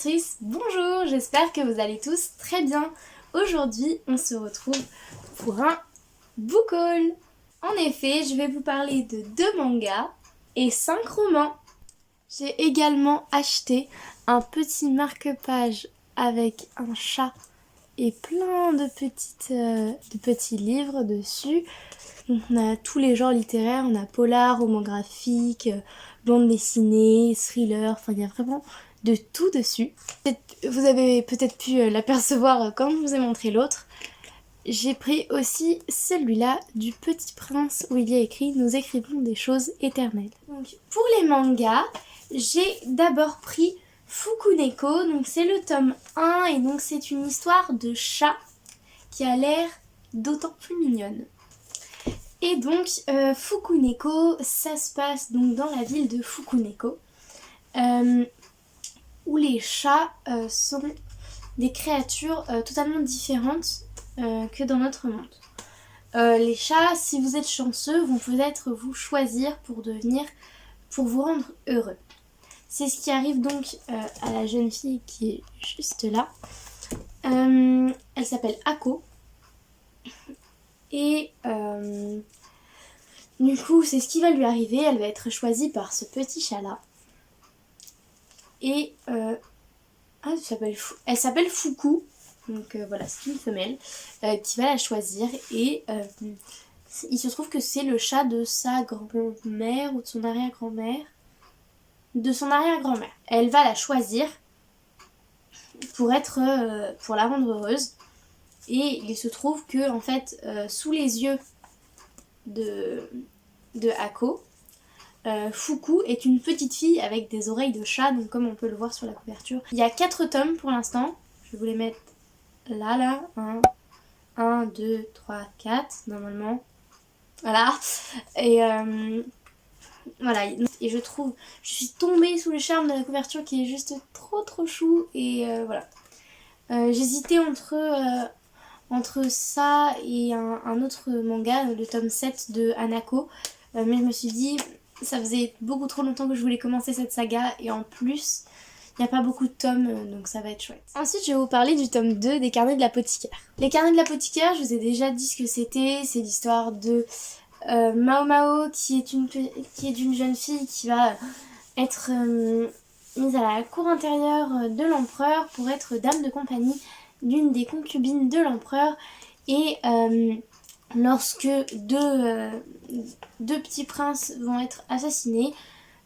lectrices, bonjour, j'espère que vous allez tous très bien. Aujourd'hui, on se retrouve pour un book haul. En effet, je vais vous parler de 2 mangas et 5 romans. J'ai également acheté un petit marque-page avec un chat et plein de petits livres dessus. Donc on a tous les genres littéraires, on a polar, roman graphique, bande dessinée, thriller, enfin il y a vraiment de tout dessus. Vous avez peut-être pu l'apercevoir quand je vous ai montré l'autre. J'ai pris aussi celui-là du Petit Prince où il y a écrit « Nous écrivons des choses éternelles ». Donc pour les mangas, j'ai d'abord pris Fukuneko, donc c'est le tome 1 et donc c'est une histoire de chat qui a l'air d'autant plus mignonne. Et donc Fukuneko, ça se passe donc dans la ville de Fukuneko, où les chats sont des créatures totalement différentes que dans notre monde. Les chats, si vous êtes chanceux, vont peut-être vous choisir pour vous rendre heureux. C'est ce qui arrive donc à la jeune fille qui est juste là. Elle s'appelle Ako. Et du coup, c'est ce qui va lui arriver. Elle va être choisie par ce petit chat-là. Et elle s'appelle Fuku. Donc voilà, c'est une femelle qui va la choisir. Et il se trouve que c'est le chat de sa grand-mère ou de son arrière-grand-mère. De son arrière-grand-mère. Elle va la choisir pour la rendre heureuse. Et il se trouve que en fait, sous les yeux de Ako, Fuku est une petite fille avec des oreilles de chat, donc comme on peut le voir sur la couverture. Il y a 4 tomes pour l'instant. Je vais vous les mettre là. 1, 2, 3, 4 normalement. Voilà. Et voilà. Et je suis tombée sous le charme de la couverture qui est juste trop chou. Et voilà. J'hésitais entre ça et un autre manga, le tome 7 de Hanako. Mais je me suis dit, ça faisait beaucoup trop longtemps que je voulais commencer cette saga. Et en plus, il n'y a pas beaucoup de tomes, donc ça va être chouette. Ensuite, je vais vous parler du tome 2 des Carnets de l'apothicaire. Les Carnets de l'apothicaire, je vous ai déjà dit ce que c'était. C'est l'histoire de Mao Mao, qui est d'une jeune fille qui va être mise à la cour intérieure de l'empereur pour être dame de compagnie d'une des concubines de l'empereur. Et lorsque deux petits princes vont être assassinés,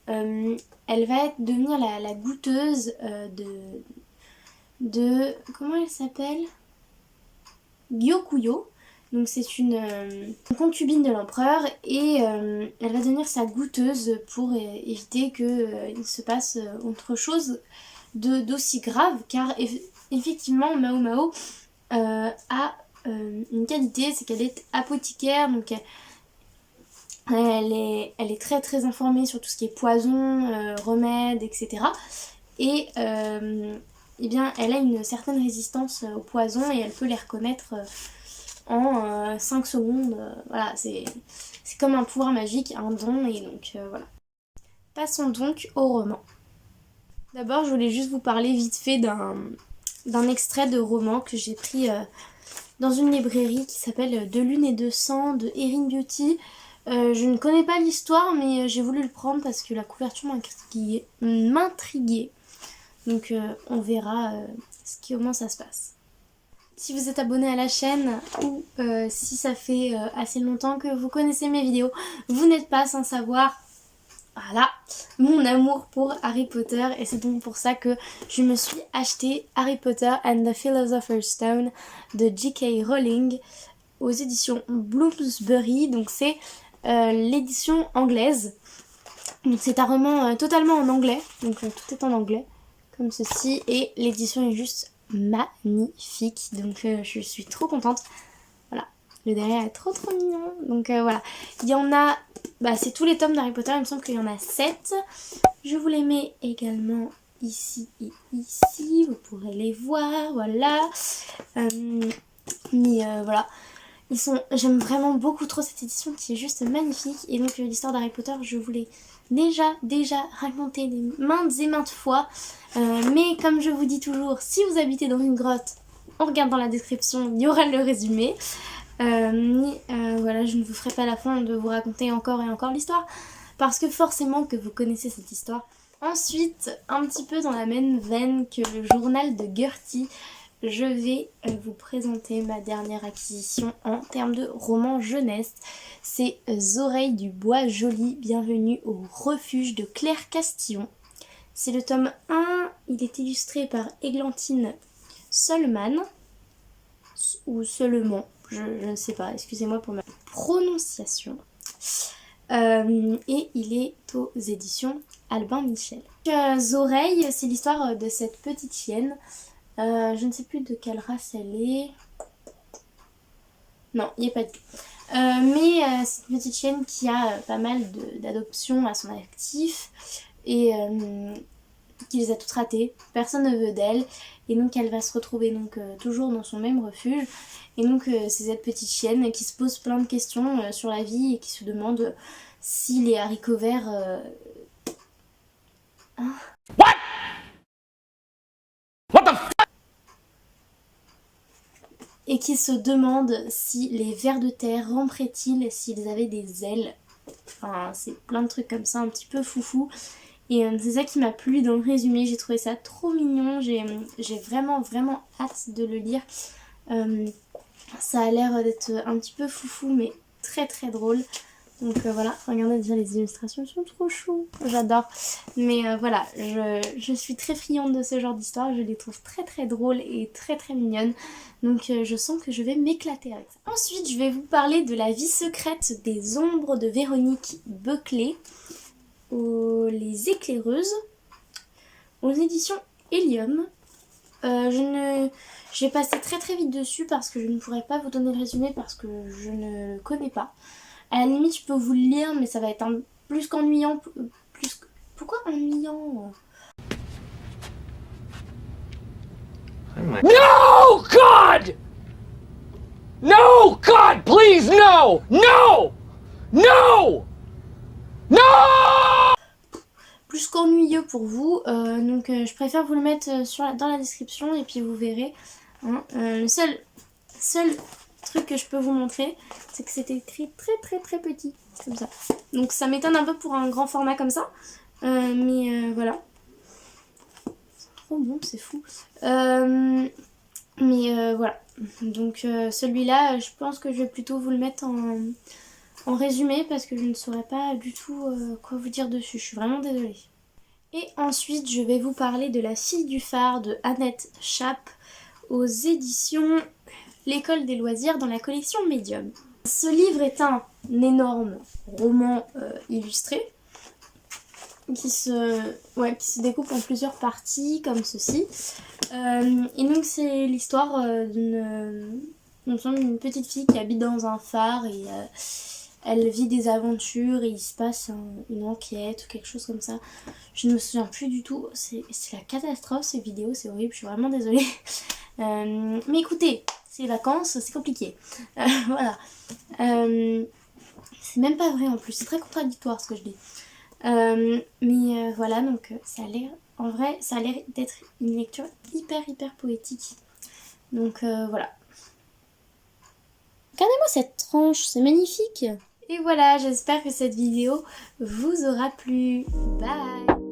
elle va devenir la goûteuse de comment elle s'appelle, Gyokuyo. Donc c'est une concubine de l'empereur et elle va devenir sa goûteuse pour éviter qu'il se passe autre chose d'aussi grave, car effectivement Mao Mao a une qualité, c'est qu'elle est apothicaire, donc elle est très informée sur tout ce qui est poison, remèdes, etc. Et eh bien, elle a une certaine résistance au poison et elle peut les reconnaître en 5 secondes. Voilà, c'est comme un pouvoir magique, un don, et donc voilà. Passons donc au roman. D'abord, je voulais juste vous parler vite fait d'un extrait de roman que j'ai pris dans une librairie qui s'appelle De Lune et de Sang de Erin Beauty. Je ne connais pas l'histoire, mais j'ai voulu le prendre parce que la couverture m'intriguait. Donc on verra comment ça se passe. Si vous êtes abonné à la chaîne ou si ça fait assez longtemps que vous connaissez mes vidéos, vous n'êtes pas sans savoir, voilà, mon amour pour Harry Potter. Et c'est donc pour ça que je me suis acheté Harry Potter and the Philosopher's Stone de J.K. Rowling aux éditions Bloomsbury. Donc c'est l'édition anglaise. Donc c'est un roman totalement en anglais. Donc tout est en anglais, comme ceci. Et l'édition est juste magnifique, donc je suis trop contente. Voilà, le derrière est trop mignon. Donc voilà, il y en a, c'est tous les tomes d'Harry Potter, il me semble qu'il y en a 7. Je vous les mets également ici et ici, vous pourrez les voir, voilà. Mais voilà, J'aime vraiment beaucoup trop cette édition qui est juste magnifique. Et donc l'histoire d'Harry Potter, je vous l'ai déjà raconté maintes et maintes fois. Mais comme je vous dis toujours, si vous habitez dans une grotte, on regarde dans la description, il y aura le résumé. Voilà, je ne vous ferai pas la fin de vous raconter encore et encore l'histoire, parce que forcément que vous connaissez cette histoire. Ensuite, un petit peu dans la même veine que le journal de Gertie, je vais vous présenter ma dernière acquisition en termes de roman jeunesse. C'est Oreilles du bois joli, bienvenue au refuge de Claire Castillon. C'est le tome 1, il est illustré par Églantine Solman, ou seulement, je ne sais pas, excusez-moi pour ma prononciation. Et il est aux éditions Albin Michel. Oreilles, c'est l'histoire de cette petite chienne. Je ne sais plus de quelle race elle est. Non, il n'y a pas de... mais c'est une petite chienne qui a pas mal d'adoptions à son actif et qui les a toutes ratées. Personne ne veut d'elle et donc elle va se retrouver donc toujours dans son même refuge. Et donc c'est cette petite chienne qui se pose plein de questions sur la vie et qui se demande si les haricots verts... Hein? What? What the f... Et qui se demande si les vers de terre ramperaient-ils s'ils avaient des ailes. Enfin, c'est plein de trucs comme ça, un petit peu foufou. Et c'est ça qui m'a plu dans le résumé, j'ai trouvé ça trop mignon, j'ai vraiment hâte de le lire. Ça a l'air d'être un petit peu foufou, mais très drôle. Donc voilà, regardez déjà les illustrations, elles sont trop chou, j'adore. Mais voilà, je suis très friande de ce genre d'histoire, je les trouve très drôles et très mignonnes. Donc je sens que je vais m'éclater avec ça. Ensuite, je vais vous parler de La vie secrète des ombres de Véronique Beuclé, Les Éclaireuses, aux éditions Helium. Je vais passer très vite dessus parce que je ne pourrai pas vous donner le résumé parce que je ne le connais pas. À la limite, je peux vous le lire, mais ça va être plus qu'ennuyant. Pourquoi ennuyant? No, God! No, God, please, no! No! No! No! Plus qu'ennuyeux pour vous, donc je préfère vous le mettre dans la description et puis vous verrez. Hein, le seul truc que je peux vous montrer, c'est que c'est écrit très petit, comme ça. Donc ça m'étonne un peu pour un grand format comme ça, mais voilà. C'est trop bon, c'est fou. Mais voilà, donc celui-là, je pense que je vais plutôt vous le mettre en résumé parce que je ne saurais pas du tout quoi vous dire dessus, je suis vraiment désolée. Et ensuite, je vais vous parler de La fille du phare de Annette Chappe aux éditions L'École des loisirs dans la collection Medium. Ce livre est un énorme roman illustré qui se découpe en plusieurs parties comme ceci. Et donc c'est l'histoire d'une petite fille qui habite dans un phare et elle vit des aventures et il se passe une enquête ou quelque chose comme ça. Je ne me souviens plus du tout. C'est la catastrophe ces vidéos, c'est horrible, je suis vraiment désolée. Mais écoutez, c'est les vacances, c'est compliqué. Voilà. C'est même pas vrai en plus, c'est très contradictoire ce que je dis. Mais voilà, donc ça a l'air, en vrai, ça a l'air d'être une lecture hyper poétique. Donc voilà. Regardez-moi cette tranche, c'est magnifique. Et voilà, j'espère que cette vidéo vous aura plu. Bye!